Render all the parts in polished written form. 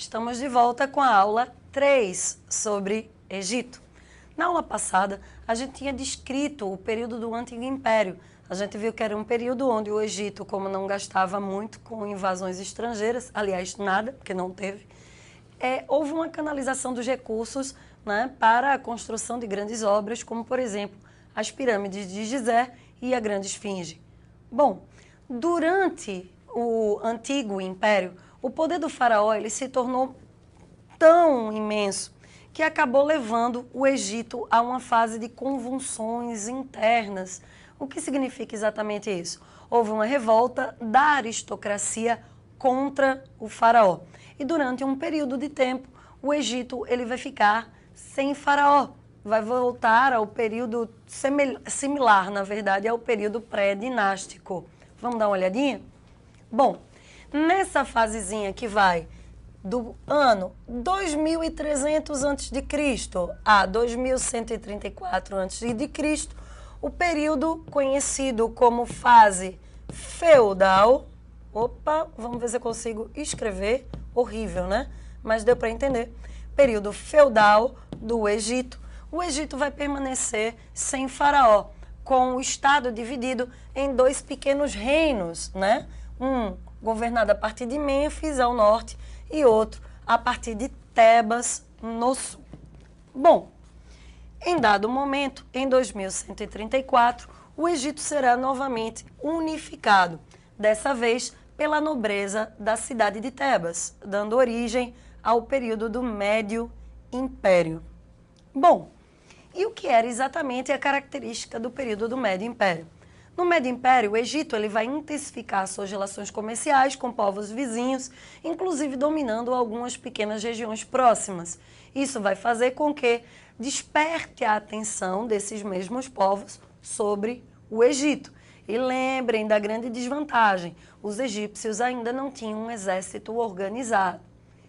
Estamos de volta com a aula 3 sobre Egito. Na aula passada, a gente tinha descrito o período do Antigo Império. A gente viu que era um período onde o Egito, como não gastava muito com invasões estrangeiras, aliás, nada, porque não teve, houve uma canalização dos recursos, né, para a construção de grandes obras, como, por exemplo, as pirâmides de Gizé e a Grande Esfinge. Bom, durante o Antigo Império, o poder do faraó ele se tornou tão imenso que acabou levando o Egito a uma fase de convulsões internas. O que significa exatamente isso? Houve uma revolta da aristocracia contra o faraó. E durante um período de tempo, o Egito ele vai ficar sem faraó. Vai voltar ao período similar, na verdade, ao período pré-dinástico. Vamos dar uma olhadinha? Bom, nessa fasezinha que vai do ano 2300 a.C. a 2134 a.C., o período conhecido como fase feudal. Opa, vamos ver se eu consigo escrever. Horrível, né? Mas deu para entender. Período feudal do Egito. O Egito vai permanecer sem faraó, com o estado dividido em dois pequenos reinos, né? Um governado a partir de Mênfis, ao norte, e outro a partir de Tebas, no sul. Bom, em dado momento, em 2134, o Egito será novamente unificado, dessa vez pela nobreza da cidade de Tebas, dando origem ao período do Médio Império. Bom, e o que era exatamente a característica do período do Médio Império? No Médio Império, o Egito ele vai intensificar suas relações comerciais com povos vizinhos, inclusive dominando algumas pequenas regiões próximas. Isso vai fazer com que desperte a atenção desses mesmos povos sobre o Egito. E lembrem da grande desvantagem, os egípcios ainda não tinham um exército organizado.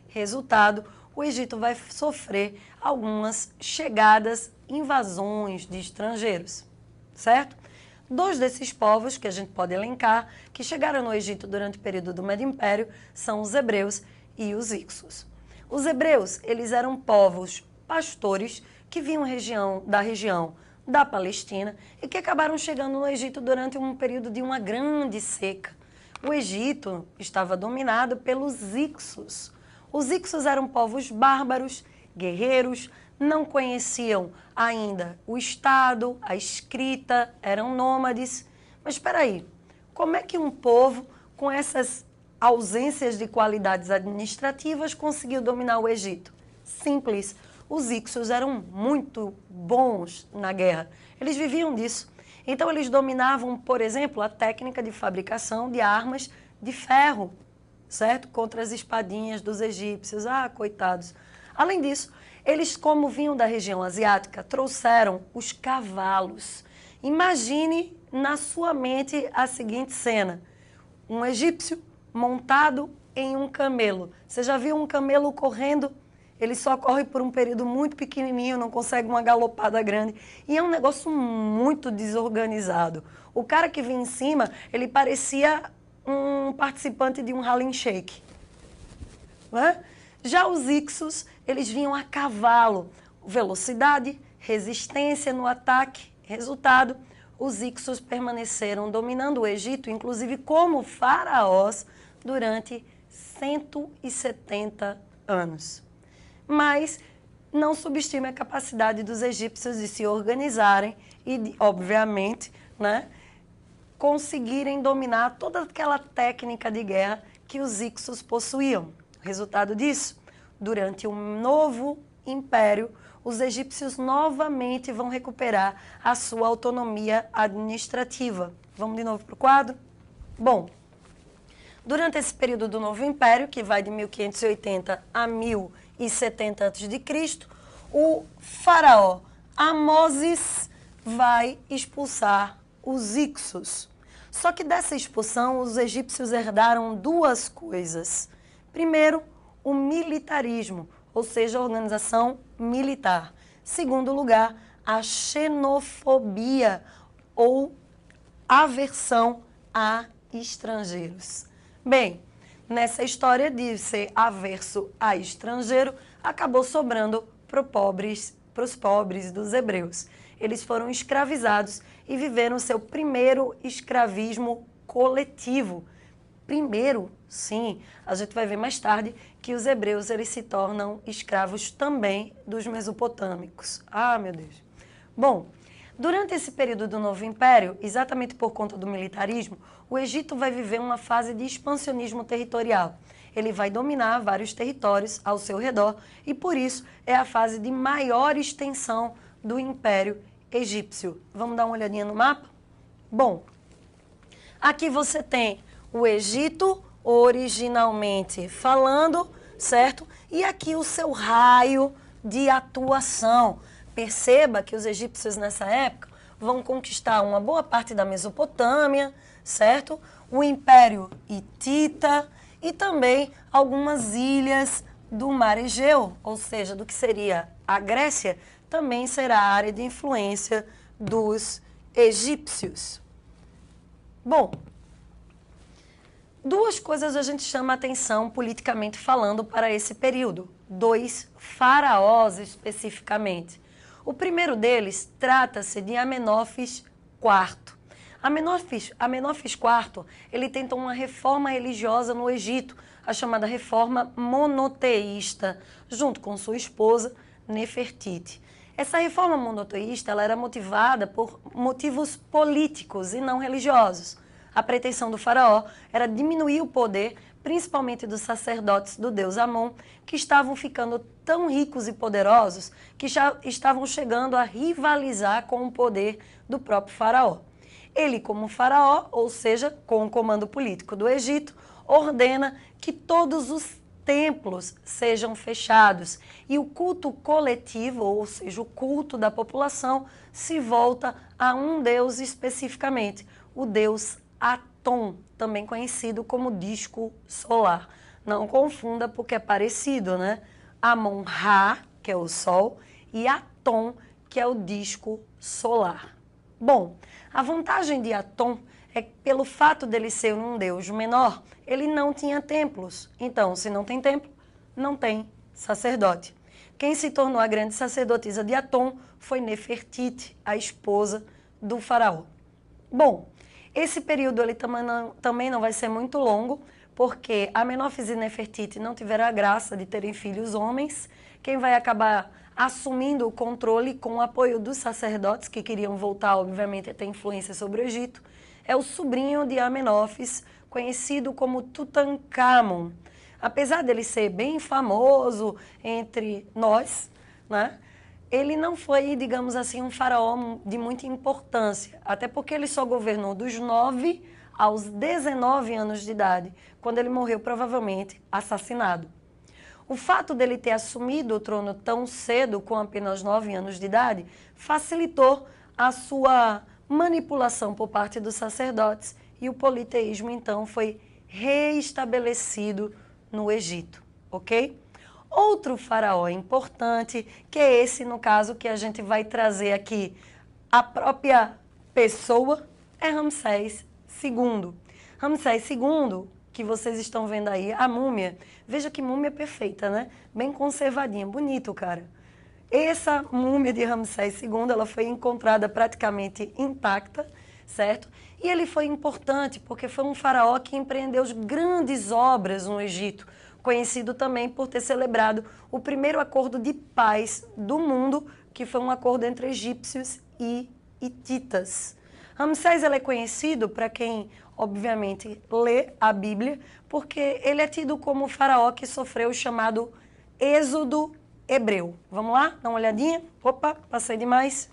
Resultado, o Egito vai sofrer algumas chegadas, invasões de estrangeiros, certo? Dois desses povos que a gente pode elencar, que chegaram no Egito durante o período do Médio Império, são os hebreus e os hicsos. Os hebreus, eles eram povos pastores que vinham da região da Palestina e que acabaram chegando no Egito durante um período de uma grande seca. O Egito estava dominado pelos hicsos. Os hicsos eram povos bárbaros, guerreiros, não conheciam ainda o Estado, a escrita, eram nômades. Mas espera aí, como é que um povo com essas ausências de qualidades administrativas conseguiu dominar o Egito? Simples, os hicsos eram muito bons na guerra, eles viviam disso. Então eles dominavam, por exemplo, a técnica de fabricação de armas de ferro, certo? Contra as espadinhas dos egípcios, coitados. Além disso, eles, como vinham da região asiática, trouxeram os cavalos. Imagine na sua mente a seguinte cena: um egípcio montado em um camelo. Você já viu um camelo correndo? Ele só corre por um período muito pequenininho, não consegue uma galopada grande. E é um negócio muito desorganizado. O cara que vinha em cima, ele parecia um participante de um Harlem Shake, né? Já os hicsos, eles vinham a cavalo, velocidade, resistência no ataque. Resultado, os hicsos permaneceram dominando o Egito, inclusive como faraós, durante 170 anos. Mas não subestime a capacidade dos egípcios de se organizarem e, obviamente, né, conseguirem dominar toda aquela técnica de guerra que os hicsos possuíam. Resultado disso, durante um novo império, os egípcios novamente vão recuperar a sua autonomia administrativa. Vamos de novo para o quadro? Bom, durante esse período do novo império, que vai de 1580 a 1070 a.C., o faraó Amoses vai expulsar os hicsos. Só que dessa expulsão, os egípcios herdaram duas coisas. Primeiro, o militarismo, ou seja, a organização militar. Segundo lugar, a xenofobia, ou aversão a estrangeiros. Bem, nessa história de ser averso a estrangeiro, acabou sobrando para os pobres dos hebreus. Eles foram escravizados e viveram seu primeiro escravismo coletivo. Primeiro, sim, a gente vai ver mais tarde que os hebreus eles se tornam escravos também dos mesopotâmicos. Ah, meu Deus. Bom, durante esse período do Novo Império, exatamente por conta do militarismo, o Egito vai viver uma fase de expansionismo territorial. Ele vai dominar vários territórios ao seu redor e, por isso, é a fase de maior extensão do Império Egípcio. Vamos dar uma olhadinha no mapa? Bom, aqui você tem o Egito originalmente falando, certo? E aqui o seu raio de atuação. Perceba que os egípcios nessa época vão conquistar uma boa parte da Mesopotâmia, certo? O Império Hitita e também algumas ilhas do Mar Egeu, ou seja, do que seria a Grécia, também será a área de influência dos egípcios. Bom, duas coisas a gente chama a atenção politicamente falando para esse período. 2 faraós especificamente. O primeiro deles trata-se de Amenófis IV. Amenófis IV, ele tentou uma reforma religiosa no Egito, a chamada reforma monoteísta, junto com sua esposa Nefertiti. Essa reforma monoteísta ela era motivada por motivos políticos e não religiosos. A pretensão do faraó era diminuir o poder, principalmente dos sacerdotes do deus Amon, que estavam ficando tão ricos e poderosos que já estavam chegando a rivalizar com o poder do próprio faraó. Ele, como faraó, ou seja, com o comando político do Egito, ordena que todos os templos sejam fechados e o culto coletivo, ou seja, o culto da população, se volta a um deus especificamente, o deus Atom, também conhecido como disco solar. Não confunda porque é parecido, né? Amon-Ra, que é o sol, e Atom, que é o disco solar. Bom, a vantagem de Atom é que pelo fato dele ser um deus menor, ele não tinha templos. Então, se não tem templo, não tem sacerdote. Quem se tornou a grande sacerdotisa de Atom foi Nefertiti, a esposa do faraó. Bom, esse período ele também não vai ser muito longo, porque Amenófis e Nefertiti não tiveram a graça de terem filhos homens. Quem vai acabar assumindo o controle com o apoio dos sacerdotes, que queriam voltar, obviamente, a ter influência sobre o Egito, é o sobrinho de Amenófis, conhecido como Tutankhamon. Apesar dele ser bem famoso entre nós, né? Ele não foi, digamos assim, um faraó de muita importância, até porque ele só governou dos 9 aos 19 anos de idade, quando ele morreu provavelmente assassinado. O fato dele ter assumido o trono tão cedo, com apenas 9 anos de idade, facilitou a sua manipulação por parte dos sacerdotes e o politeísmo, então, foi reestabelecido no Egito, ok? Outro faraó importante, que é esse, no caso, que a gente vai trazer aqui, a própria pessoa, é Ramsés II. Ramsés II, que vocês estão vendo aí, a múmia, veja que múmia perfeita, né? Bem conservadinha, bonito, cara. Essa múmia de Ramsés II, ela foi encontrada praticamente intacta, certo? E ele foi importante porque foi um faraó que empreendeu grandes obras no Egito, conhecido também por ter celebrado o primeiro acordo de paz do mundo, que foi um acordo entre egípcios e hititas. Ramsés ele é conhecido, para quem, obviamente, lê a Bíblia, porque ele é tido como o faraó que sofreu o chamado Êxodo Hebreu. Vamos lá? Dá uma olhadinha? Opa, passei demais.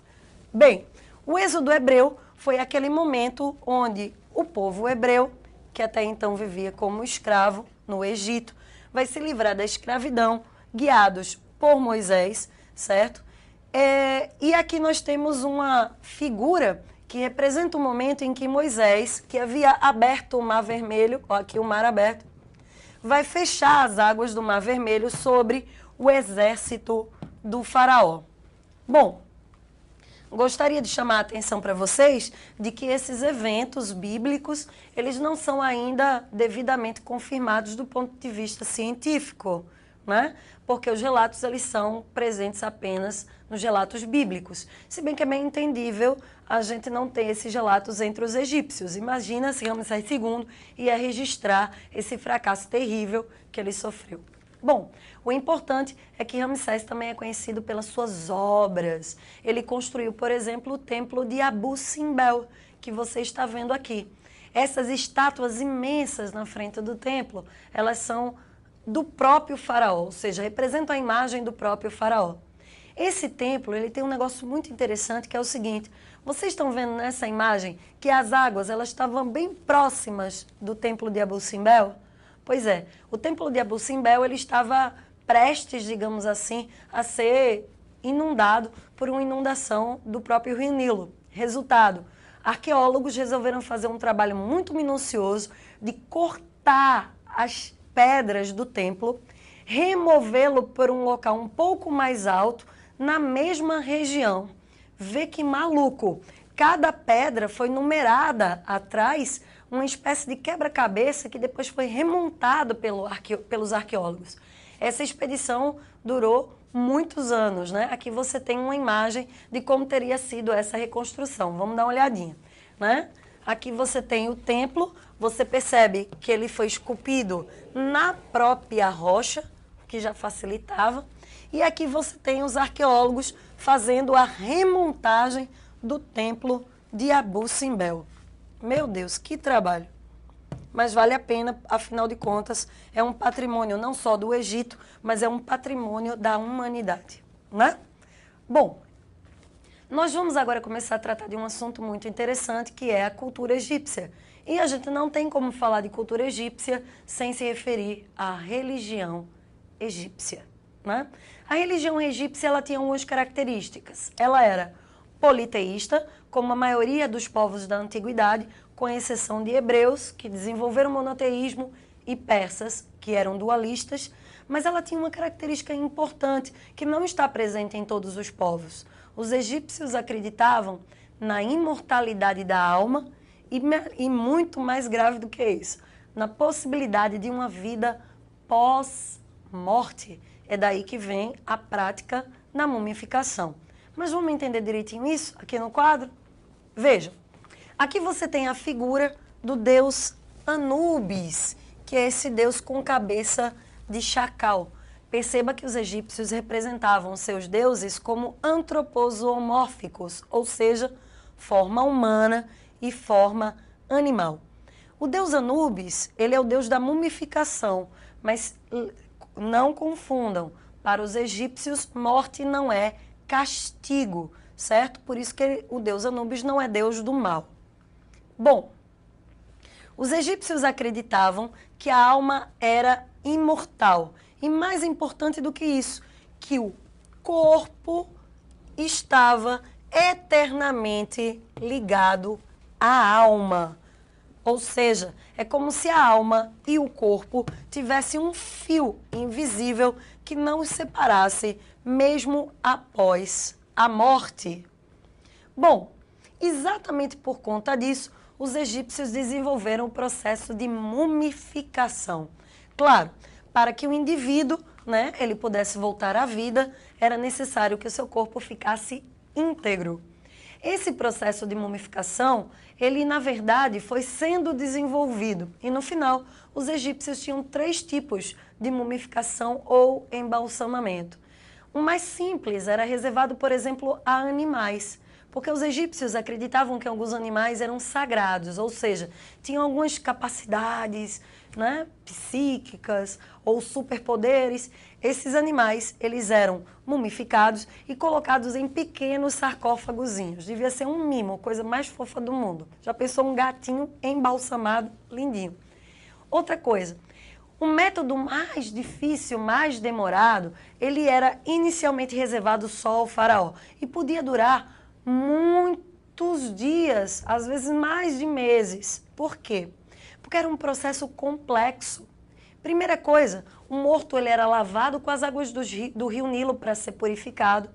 Bem, o Êxodo Hebreu foi aquele momento onde o povo hebreu, que até então vivia como escravo no Egito, vai se livrar da escravidão, guiados por Moisés, certo? E aqui nós temos uma figura que representa o momento em que Moisés, que havia aberto o Mar Vermelho, ó, aqui o mar aberto, vai fechar as águas do Mar Vermelho sobre o exército do faraó. Bom, gostaria de chamar a atenção para vocês de que esses eventos bíblicos, eles não são ainda devidamente confirmados do ponto de vista científico, né? Porque os relatos eles são presentes apenas nos relatos bíblicos. Se bem que é bem entendível a gente não ter esses relatos entre os egípcios. Imagina se Ramsés II ia registrar esse fracasso terrível que ele sofreu. Bom, o importante é que Ramsés também é conhecido pelas suas obras. Ele construiu, por exemplo, o templo de Abu Simbel, que você está vendo aqui. Essas estátuas imensas na frente do templo, elas são do próprio faraó, ou seja, representam a imagem do próprio faraó. Esse templo, ele tem um negócio muito interessante, que é o seguinte: vocês estão vendo nessa imagem que as águas elas estavam bem próximas do templo de Abu Simbel? Pois é, o templo de Abu Simbel ele estava prestes, digamos assim, a ser inundado por uma inundação do próprio Rio Nilo. Resultado, arqueólogos resolveram fazer um trabalho muito minucioso de cortar as pedras do templo, removê-lo por um local um pouco mais alto, na mesma região. Vê que maluco! Cada pedra foi numerada atrás, uma espécie de quebra-cabeça que depois foi remontado pelos arqueólogos. Essa expedição durou muitos anos, né? Aqui você tem uma imagem de como teria sido essa reconstrução. Vamos dar uma olhadinha, né? Aqui você tem o templo, você percebe que ele foi esculpido na própria rocha, que já facilitava. E aqui você tem os arqueólogos fazendo a remontagem do templo de Abu Simbel. Meu Deus, que trabalho! Mas vale a pena, afinal de contas, é um patrimônio não só do Egito, mas é um patrimônio da humanidade, né? Bom, nós vamos agora começar a tratar de um assunto muito interessante, que é a cultura egípcia. E a gente não tem como falar de cultura egípcia sem se referir à religião egípcia, né? A religião egípcia ela tinha algumas características. Ela era politeísta, como a maioria dos povos da antiguidade, com exceção de hebreus, que desenvolveram o monoteísmo, e persas, que eram dualistas, mas ela tinha uma característica importante, que não está presente em todos os povos. Os egípcios acreditavam na imortalidade da alma e muito mais grave do que isso, na possibilidade de uma vida pós-morte. É daí que vem a prática da mumificação. Mas vamos entender direitinho isso aqui no quadro? Vejam, aqui você tem a figura do deus Anubis, que é esse deus com cabeça de chacal. Perceba que os egípcios representavam seus deuses como antroposomórficos, ou seja, forma humana e forma animal. O deus Anubis, ele é o deus da mumificação, mas não confundam, para os egípcios, morte não é castigo, certo? Por isso que o deus Anubis não é deus do mal. Bom, os egípcios acreditavam que a alma era imortal. E mais importante do que isso, que o corpo estava eternamente ligado à alma. Ou seja, é como se a alma e o corpo tivessem um fio invisível que não os separasse, mesmo após a morte. Bom, exatamente por conta disso, os egípcios desenvolveram o processo de mumificação. Claro, para que o indivíduo, ele pudesse voltar à vida, era necessário que o seu corpo ficasse íntegro. Esse processo de mumificação, ele na verdade foi sendo desenvolvido. E no final, os egípcios tinham 3 tipos de mumificação ou embalsamamento. O mais simples era reservado, por exemplo, a animais, porque os egípcios acreditavam que alguns animais eram sagrados, ou seja, tinham algumas capacidades psíquicas ou superpoderes. Esses animais, eles eram mumificados e colocados em pequenos sarcófagozinhos. Devia ser um mimo, a coisa mais fofa do mundo. Já pensou um gatinho embalsamado, lindinho. Outra coisa, o método mais difícil, mais demorado, ele era inicialmente reservado só ao faraó e podia durar muitos dias, às vezes mais de meses. Por quê? Porque era um processo complexo. Primeira coisa, o morto ele era lavado com as águas do rio Nilo para ser purificado.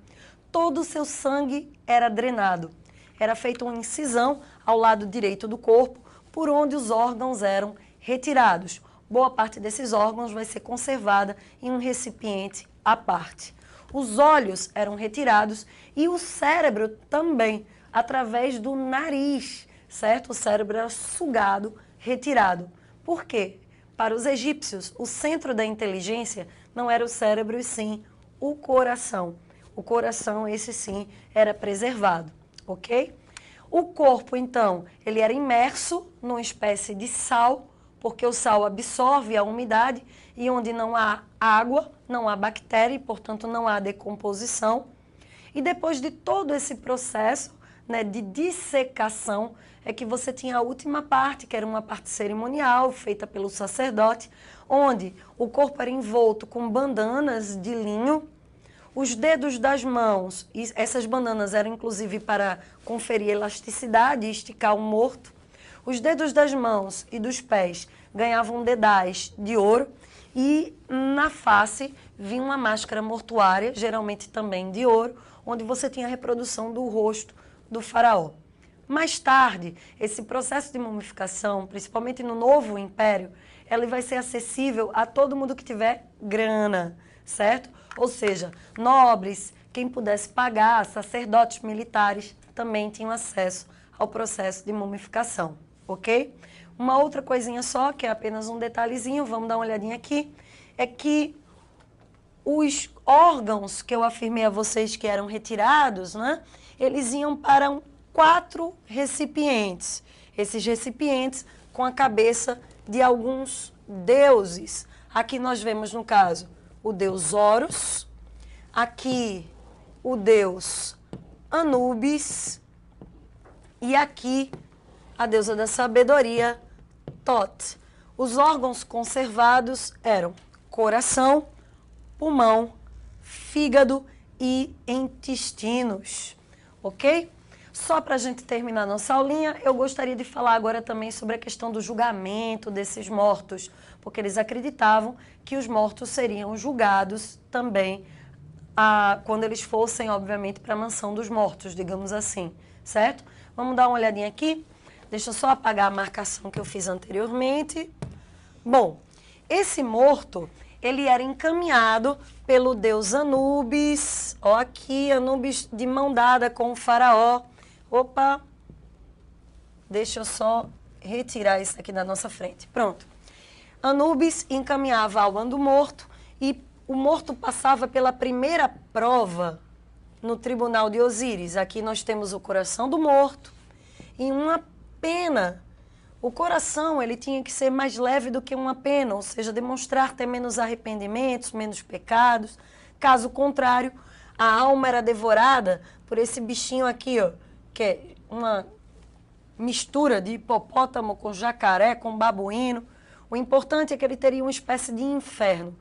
todo o seu sangue era drenado. Era feita uma incisão ao lado direito do corpo, por onde os órgãos eram retirados. Boa parte desses órgãos vai ser conservada em um recipiente à parte. Os olhos eram retirados e o cérebro também, através do nariz, certo? O cérebro era sugado, retirado. Por quê? Para os egípcios, o centro da inteligência não era o cérebro, e sim o coração. O coração, esse sim, era preservado, ok? O corpo, então, ele era imerso numa espécie de sal, porque o sal absorve a umidade e onde não há água, não há bactéria e, portanto, não há decomposição. E depois de todo esse processo, né, de dissecação, é que você tinha a última parte, que era uma parte cerimonial, feita pelo sacerdote, onde o corpo era envolto com bandanas de linho, os dedos das mãos, e essas bandanas eram inclusive para conferir elasticidade e esticar o morto. Os dedos das mãos e dos pés ganhavam dedais de ouro e na face vinha uma máscara mortuária, geralmente também de ouro, onde você tinha a reprodução do rosto do faraó. Mais tarde, esse processo de mumificação, principalmente no Novo Império, ele vai ser acessível a todo mundo que tiver grana, certo? Ou seja, nobres, quem pudesse pagar, sacerdotes militares, também tinham acesso ao processo de mumificação, ok? Uma outra coisinha só, que é apenas um detalhezinho, vamos dar uma olhadinha aqui, é que os órgãos que eu afirmei a vocês que eram retirados, né, eles iam para 4 recipientes. Esses recipientes com a cabeça de alguns deuses. Aqui nós vemos, no caso, o deus Horus, aqui o deus Anubis e aqui a deusa da sabedoria, Thoth. Os órgãos conservados eram coração, pulmão, fígado e intestinos, ok? Só para a gente terminar nossa aulinha, eu gostaria de falar agora também sobre a questão do julgamento desses mortos, porque eles acreditavam que os mortos seriam julgados também quando eles fossem, obviamente, para a mansão dos mortos, digamos assim, certo? Vamos dar uma olhadinha aqui. Deixa eu só apagar a marcação que eu fiz anteriormente. Bom, esse morto, ele era encaminhado pelo deus Anubis. Ó, aqui, Anubis de mão dada com o faraó. Opa, deixa eu só retirar isso aqui da nossa frente. Pronto. Anubis encaminhava a alma do morto e o morto passava pela primeira prova no tribunal de Osíris. Aqui nós temos o coração do morto e uma pena. O coração, ele tinha que ser mais leve do que uma pena, ou seja, demonstrar ter menos arrependimentos, menos pecados. Caso contrário, a alma era devorada por esse bichinho aqui, ó, que é uma mistura de hipopótamo com jacaré, com babuíno. O importante é que ele teria uma espécie de inferno.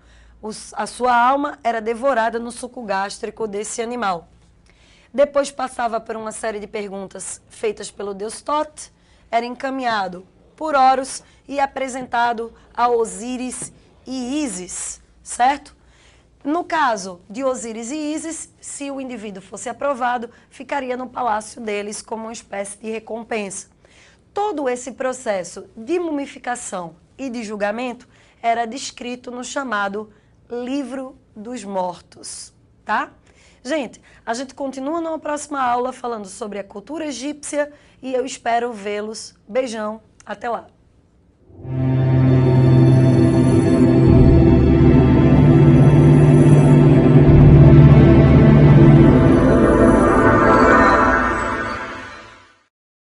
A sua alma era devorada no suco gástrico desse animal. Depois passava por uma série de perguntas feitas pelo deus Thoth, era encaminhado por Horus e apresentado a Osíris e Ísis, certo? No caso de Osíris e Ísis, se o indivíduo fosse aprovado, ficaria no palácio deles como uma espécie de recompensa. Todo esse processo de mumificação e de julgamento era descrito no chamado Livro dos Mortos, tá? Gente, a gente continua numa próxima aula falando sobre a cultura egípcia e eu espero vê-los. Beijão, até lá!